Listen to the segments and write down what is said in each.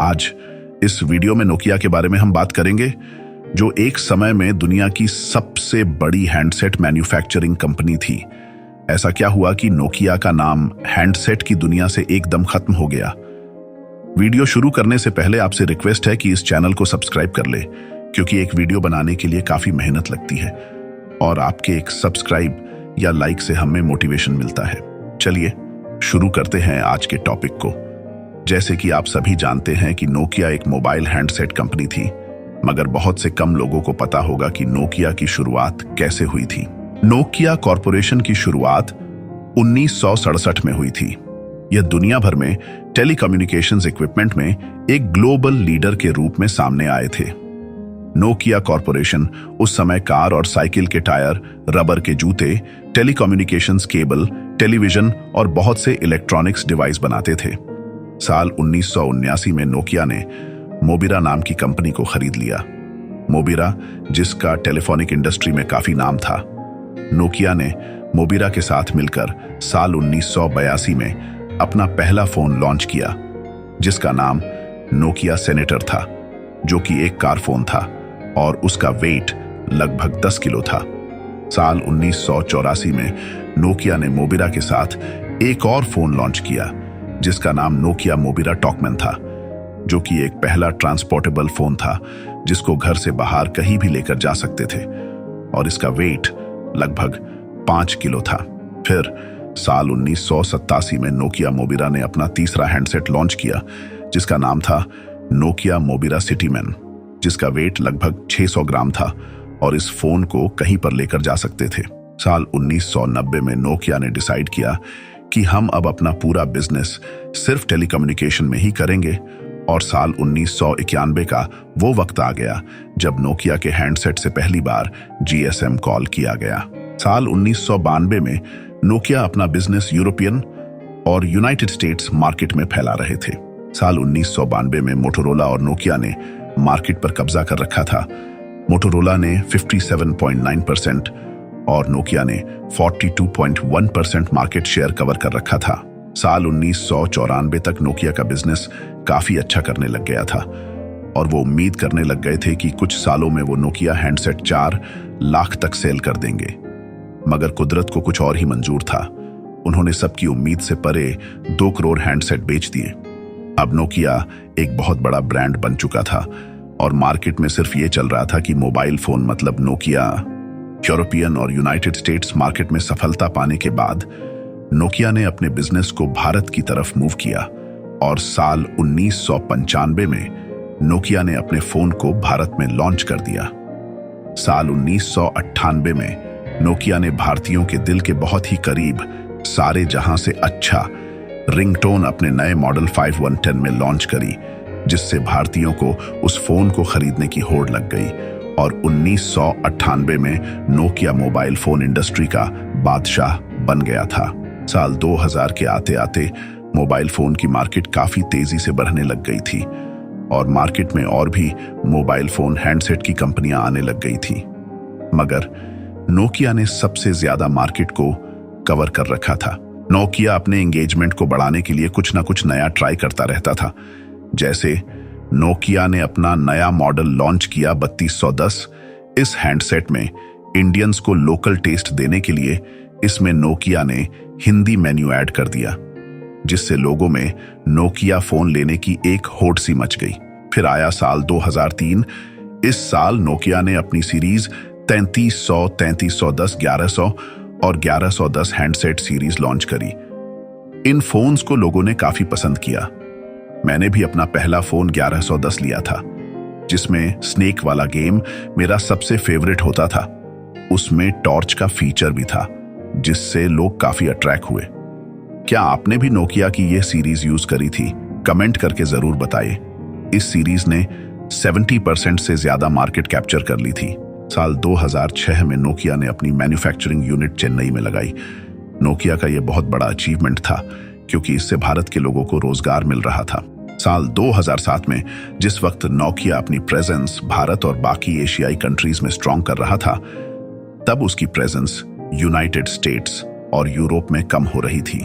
आज इस वीडियो में नोकिया के बारे में हम बात करेंगे, जो एक समय में दुनिया की सबसे बड़ी हैंडसेट मैन्युफैक्चरिंग कंपनी थी। ऐसा क्या हुआ कि नोकिया का नाम हैंडसेट की दुनिया से एकदम खत्म हो गया? वीडियो शुरू करने से पहले आपसे रिक्वेस्ट है कि इस चैनल को सब्सक्राइब कर ले, क्योंकि एक वीडियो बनाने के लिए काफी मेहनत लगती है और आपके एक सब्सक्राइब या लाइक से हमें मोटिवेशन मिलता है। चलिए शुरू करते हैं आज के टॉपिक को। जैसे कि आप सभी जानते हैं कि नोकिया एक मोबाइल हैंडसेट कंपनी थी, मगर बहुत से कम लोगों को पता होगा कि नोकिया की शुरुआत कैसे हुई थी। नोकिया कॉरपोरेशन की शुरुआत 1967 में हुई थी। यह दुनिया भर में टेलीकम्युनिकेशंस इक्विपमेंट में एक ग्लोबल लीडर के रूप में सामने आए थे। नोकिया कॉरपोरेशन उस समय कार और साइकिल के टायर, रबर के जूते, टेलीकम्युनिकेशंस केबल, टेलीविजन और बहुत से इलेक्ट्रॉनिक्स डिवाइस बनाते थे। साल 1979 में नोकिया ने मोबिरा नाम की कंपनी को खरीद लिया। मोबिरा, जिसका टेलीफोनिक इंडस्ट्री में काफी नाम था। नोकिया ने मोबिरा के साथ मिलकर साल 1982 में अपना पहला फोन लॉन्च किया, जिसका नाम नोकिया सेनेटर था, जो कि एक कार फोन था और उसका वेट लगभग 10 किलो था। साल 1984 में नोकिया ने मोबिरा के साथ एक और फोन लॉन्च किया, जिसका नाम नोकिया मोबिरा टॉकमैन था, जो कि एक पहला ट्रांसपोर्टेबल फोन था जिसको घर से बाहर कहीं भी लेकर जा सकते थे और इसका वेट लगभग 5 किलो था। फिर साल 1987 में नोकिया मोबिरा ने अपना तीसरा हैंडसेट लॉन्च किया, जिसका नाम था नोकिया मोबिरा सिटीमैन, जिसका वेट लगभग 600 ग्राम था और इस फोन को कहीं पर लेकर जा सकते थे। साल 1990 में नोकिया ने डिसाइड किया कि हम अब अपना पूरा बिजनेस सिर्फ टेलीकम्युनिकेशन में ही करेंगे और साल 1991 का वो वक्त आ गया जब नोकिया के हैंडसेट से पहली बार जीएसएम कॉल किया गया। साल 1992 में नोकिया अपना बिजनेस यूरोपियन और यूनाइटेड स्टेट्स मार्केट में फैला रहे थे। साल 1992 में मोटोरोला और नोकिया ने मार्केट पर कब्जा कर रखा था। मोटोरोला ने 57.9% और नोकिया ने 42.1% मार्केट शेयर कवर कर रखा था। साल 1994 तक नोकिया का बिजनेस काफी अच्छा करने लग गया था और वो उम्मीद करने लग गए थे कि कुछ सालों में वो नोकिया हैंडसेट 4 लाख तक सेल कर देंगे। मगर कुदरत को कुछ और ही मंजूर था। उन्होंने सबकी उम्मीद से परे 2 करोड़ हैंडसेट बेच दिए। अब नोकिया एक बहुत बड़ा ब्रांड बन चुका था और मार्केट में सिर्फ ये चल रहा था कि मोबाइल फोन मतलब नोकिया। यूरोपियन और यूनाइटेड स्टेट्स मार्केट में सफलता पाने के बाद नोकिया ने अपने बिजनेस को भारत की तरफ मूव किया और साल 1995 में नोकिया ने अपने फोन को भारत में लॉन्च कर दिया। साल 1998 में नोकिया ने भारतीयों के दिल के बहुत ही करीब सारे जहां से अच्छा रिंगटोन अपने नए मॉडल 5110 में लॉन्च करी, जिससे भारतीयों को उस फोन को खरीदने की होड़ लग गई और 1998 में नोकिया मोबाइल फोन इंडस्ट्री का बादशाह बन गया था। साल 2000 के आते आते मोबाइल फोन की मार्केट काफी तेजी से बढ़ने लग गई थी और मार्केट में और भी मोबाइल फोन हैंडसेट की कंपनियां आने लग गई थी, मगर नोकिया ने सबसे ज्यादा मार्केट को कवर कर रखा था। नोकिया अपने एंगेजमेंट को बढ़ाने के लिए कुछ ना कुछ नया ट्राई करता रहता था। जैसे नोकिया ने अपना नया मॉडल लॉन्च किया 3210। इस हैंडसेट में इंडियंस को लोकल टेस्ट देने के लिए इसमें नोकिया ने हिंदी मेन्यू ऐड कर दिया, जिससे लोगों में नोकिया फोन लेने की एक होड़ सी मच गई। फिर आया साल 2003। इस साल नोकिया ने अपनी सीरीज 3300, 3310, 1100 और 1110 हैंडसेट सीरीज लॉन्च करी। इन फोन्स को लोगों ने काफी पसंद किया। मैंने भी अपना पहला फोन 1110 लिया था, जिसमें स्नेक वाला गेम मेरा सबसे फेवरेट होता था। उसमें टॉर्च का फीचर भी था, जिससे लोग काफी अट्रैक्ट हुए। क्या आपने भी नोकिया की यह सीरीज यूज करी थी? कमेंट करके जरूर बताइए। इस सीरीज ने 70% से ज्यादा मार्केट कैप्चर कर ली थी। साल 2006 में नोकिया ने अपनी मैन्युफैक्चरिंग यूनिट चेन्नई में लगाई। नोकिया का यह बहुत बड़ा अचीवमेंट था, क्योंकि इससे भारत के लोगों को रोजगार मिल रहा था। साल 2007 में जिस वक्त नोकिया अपनी प्रेजेंस भारत और बाकी एशियाई कंट्रीज में स्ट्रॉन्ग कर रहा था, तब उसकी प्रेजेंस यूनाइटेड स्टेट्स और यूरोप में कम हो रही थी।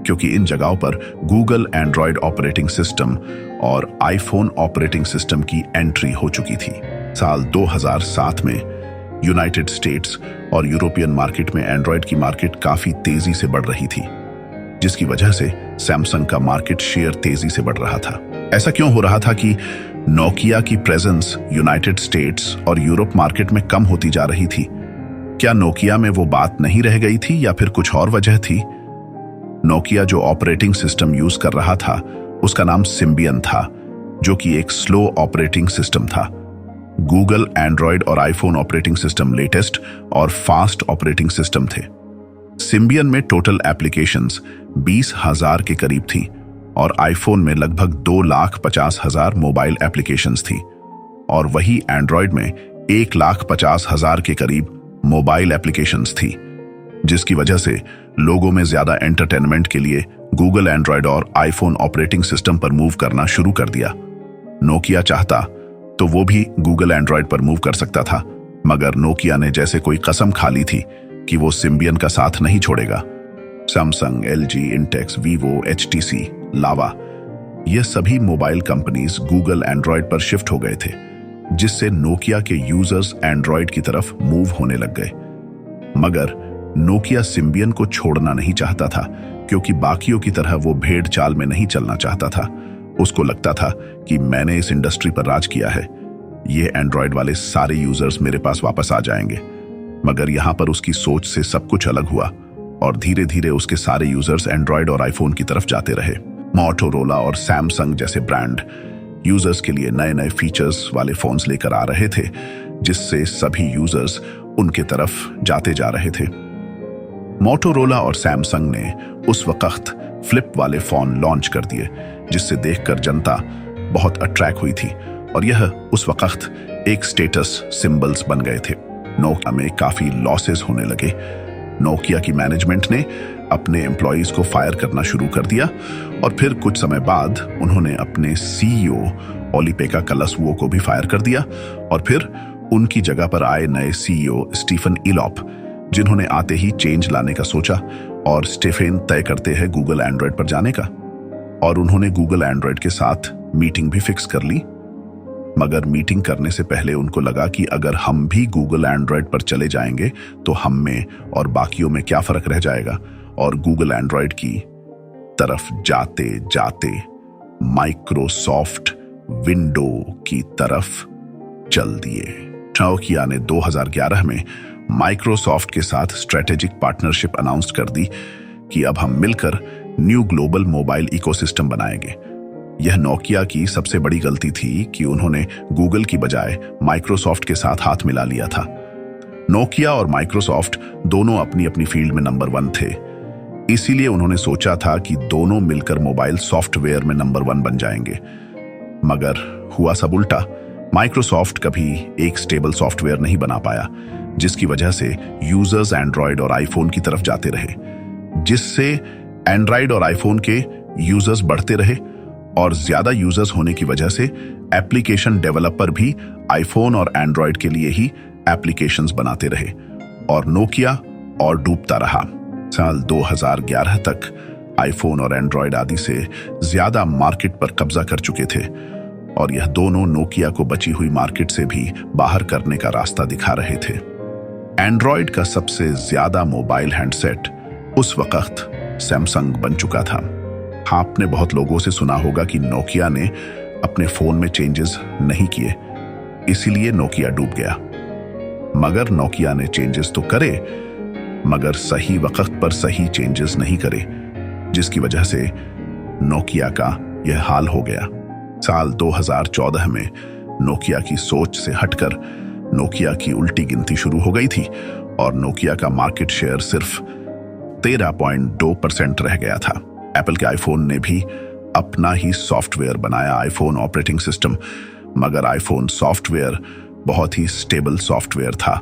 क्योंकि इन जगहों पर गूगल एंड्रॉयड ऑपरेटिंग सिस्टम और आईफोन ऑपरेटिंग सिस्टम की एंट्री हो चुकी थी। साल 2007 में यूनाइटेड स्टेट्स और यूरोपियन मार्केट में एंड्रॉयड की मार्केट काफी तेजी से बढ़ रही थी, जिसकी वजह से सैमसंग का मार्केट शेयर तेजी से बढ़ रहा था। ऐसा क्यों हो रहा था कि नोकिया की प्रेजेंस यूनाइटेड स्टेट्स और यूरोप मार्केट में कम होती जा रही थी? क्या नोकिया में वो बात नहीं रह गई थी या फिर कुछ और वजह थी? नोकिया जो ऑपरेटिंग सिस्टम यूज कर रहा था उसका नाम सिम्बियन था, जो कि एक स्लो ऑपरेटिंग सिस्टम था। गूगल एंड्रॉयड और आईफोन ऑपरेटिंग सिस्टम लेटेस्ट और फास्ट ऑपरेटिंग सिस्टम थे। सिम्बियन में टोटल एप्लीकेशंस 20,000 के करीब थी और आईफोन में लगभग 2,50,000 मोबाइल एप्लीकेशंस थी, और वही एंड्रॉयड में 1,50,000 के करीब मोबाइल एप्लीकेशंस थी, जिसकी वजह से लोगों में ज्यादा एंटरटेनमेंट के लिए गूगल एंड्रॉयड और आईफोन ऑपरेटिंग सिस्टम पर मूव करना शुरू कर दिया। नोकिया चाहता तो वो भी गूगल एंड्रॉयड पर मूव कर सकता था, मगर नोकिया ने जैसे कोई कसम खा ली थी कि वो सिम्बियन का साथ नहीं छोड़ेगा। Samsung, LG, Intex, Vivo, HTC, Lava, ये सभी मोबाइल कंपनीज गूगल एंड्रॉयड पर शिफ्ट हो गए थे, जिससे नोकिया के यूजर्स एंड्रॉयड की तरफ मूव होने लग गए। मगर नोकिया सिम्बियन को छोड़ना नहीं चाहता था, क्योंकि बाकियों की तरह वो भेड़ चाल में नहीं चलना चाहता था। उसको लगता था कि मैंने इस इंडस्ट्री पर राज किया है, ये एंड्रॉयड वाले सारे यूजर्स मेरे पास वापस आ जाएंगे। मगर यहां पर उसकी सोच से सब कुछ अलग हुआ और धीरे धीरे उसके सारे यूजर्स एंड्रॉयड और आईफोन की तरफ जाते रहे। मोटोरोला और सैमसंग जैसे ब्रांड यूजर्स के लिए नए नए फीचर्स वाले फोन्स लेकर आ रहे थे, जिससे सभी यूजर्स उनके तरफ जाते जा रहे थे। मोटोरोला और सैमसंग ने उस वक्त फ्लिप वाले फोन लॉन्च कर दिए, जिससे देखकर जनता बहुत अट्रैक्ट हुई थी, और यह उस वक्त एक स्टेटस सिंबल्स बन गए थे। नोकिया में काफी लॉसेस होने लगे। नोकिया की मैनेजमेंट ने अपने एम्प्लॉइज को फायर करना शुरू कर दिया, और फिर कुछ समय बाद उन्होंने अपने सीईओ ओली-पेका कलसवुओ को भी फायर कर दिया, और फिर उनकी जगह पर आए नए सीईओ स्टीफन इलॉप, जिन्होंने आते ही चेंज लाने का सोचा, और स्टीफन तय करते हैं गूगल एंड्रॉयड पर जाने का, और उन्होंने गूगल एंड्रॉयड के साथ मीटिंग भी फिक्स कर ली। मगर मीटिंग करने से पहले उनको लगा कि अगर हम भी गूगल एंड्रॉयड पर चले जाएंगे तो हम में और बाकियों में क्या फर्क रह जाएगा, और गूगल एंड्रॉयड की तरफ जाते जाते माइक्रोसॉफ्ट विंडो की तरफ चल दिए। नोकिया ने 2011 में माइक्रोसॉफ्ट के साथ स्ट्रेटेजिक पार्टनरशिप अनाउंस कर दी कि अब हम मिलकर न्यू ग्लोबल मोबाइल इकोसिस्टम बनाएंगे। यह नोकिया की सबसे बड़ी गलती थी कि उन्होंने गूगल की बजाय माइक्रोसॉफ्ट के साथ हाथ मिला लिया था। नोकिया और माइक्रोसॉफ्ट दोनों अपनी अपनी फील्ड में नंबर 1 थे, इसीलिए उन्होंने सोचा था कि दोनों मिलकर मोबाइल सॉफ्टवेयर में नंबर 1 बन जाएंगे। मगर हुआ सब उल्टा। माइक्रोसॉफ्ट कभी एक स्टेबल सॉफ्टवेयर नहीं बना पाया, जिसकी वजह से यूजर्स एंड्रॉयड और आईफोन की तरफ जाते रहे, जिससे एंड्रॉयड और आईफोन के यूजर्स बढ़ते रहे, और ज्यादा यूजर्स होने की वजह से एप्लीकेशन डेवलपर भी आईफोन और एंड्रॉयड के लिए ही एप्लीकेशंस बनाते रहे, और नोकिया और डूबता रहा। साल 2011 तक आईफोन और एंड्रॉयड आदि से ज्यादा मार्केट पर कब्जा कर चुके थे, और यह दोनों नोकिया को बची हुई मार्केट से भी बाहर करने का रास्ता दिखा रहे थे। एंड्रॉयड का सबसे ज्यादा मोबाइल हैंडसेट उस वक्त सैमसंग बन चुका था। आपने बहुत लोगों से सुना होगा कि नोकिया ने अपने फोन में चेंजेस नहीं किए, इसीलिए नोकिया डूब गया। मगर नोकिया ने चेंजेस तो करे, मगर सही वक्त पर सही चेंजेस नहीं करे, जिसकी वजह से नोकिया का यह हाल हो गया। साल 2014 में नोकिया की सोच से हटकर नोकिया की उल्टी गिनती शुरू हो गई थी, और नोकिया का मार्केट शेयर सिर्फ 13.2% रह गया था। एप्पल के आईफोन ने भी अपना ही सॉफ्टवेयर बनाया, आईफोन ऑपरेटिंग सिस्टम, मगर आईफोन सॉफ्टवेयर बहुत ही स्टेबल सॉफ्टवेयर था।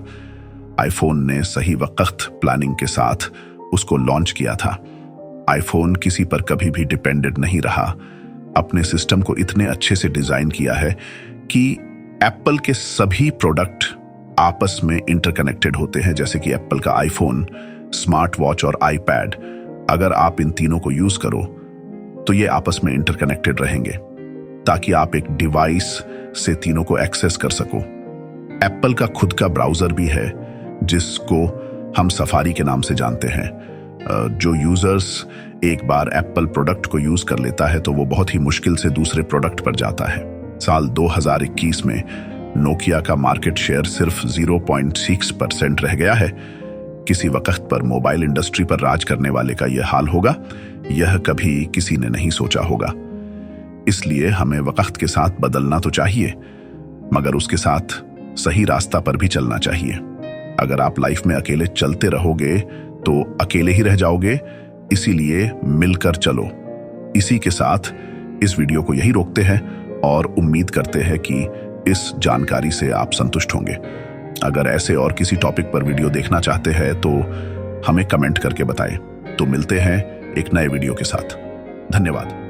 आईफोन ने सही वक्त प्लानिंग के साथ उसको लॉन्च किया था। आईफोन किसी पर कभी भी डिपेंडेंट नहीं रहा, अपने सिस्टम को इतने अच्छे से डिजाइन किया है कि एप्पल के सभी प्रोडक्ट आपस में इंटरकनेक्टेड होते हैं, जैसे कि एप्पल का आईफोन, स्मार्ट वॉच और आईपैड अगर आप इन तीनों को यूज करो तो ये आपस में इंटरकनेक्टेड रहेंगे ताकि आप एक डिवाइस से तीनों को एक्सेस कर सको। एप्पल का खुद का ब्राउजर भी है जिसको हम सफारी के नाम से जानते हैं। जो यूजर्स एक बार एप्पल प्रोडक्ट को यूज कर लेता है तो वो बहुत ही मुश्किल से दूसरे प्रोडक्ट पर जाता है। साल 2021 में नोकिया का मार्केट शेयर सिर्फ 0.6% रह गया है। किसी वक्त पर मोबाइल इंडस्ट्री पर राज करने वाले का यह हाल होगा, यह कभी किसी ने नहीं सोचा होगा। इसलिए हमें वक्त के साथ बदलना तो चाहिए, मगर उसके साथ सही रास्ता पर भी चलना चाहिए। अगर आप लाइफ में अकेले चलते रहोगे तो अकेले ही रह जाओगे, इसीलिए मिलकर चलो। इसी के साथ इस वीडियो को यही रोकते हैं और उम्मीद करते हैं कि इस जानकारी से आप संतुष्ट होंगे। अगर ऐसे और किसी टॉपिक पर वीडियो देखना चाहते हैं तो हमें कमेंट करके बताएं। तो मिलते हैं एक नए वीडियो के साथ। धन्यवाद।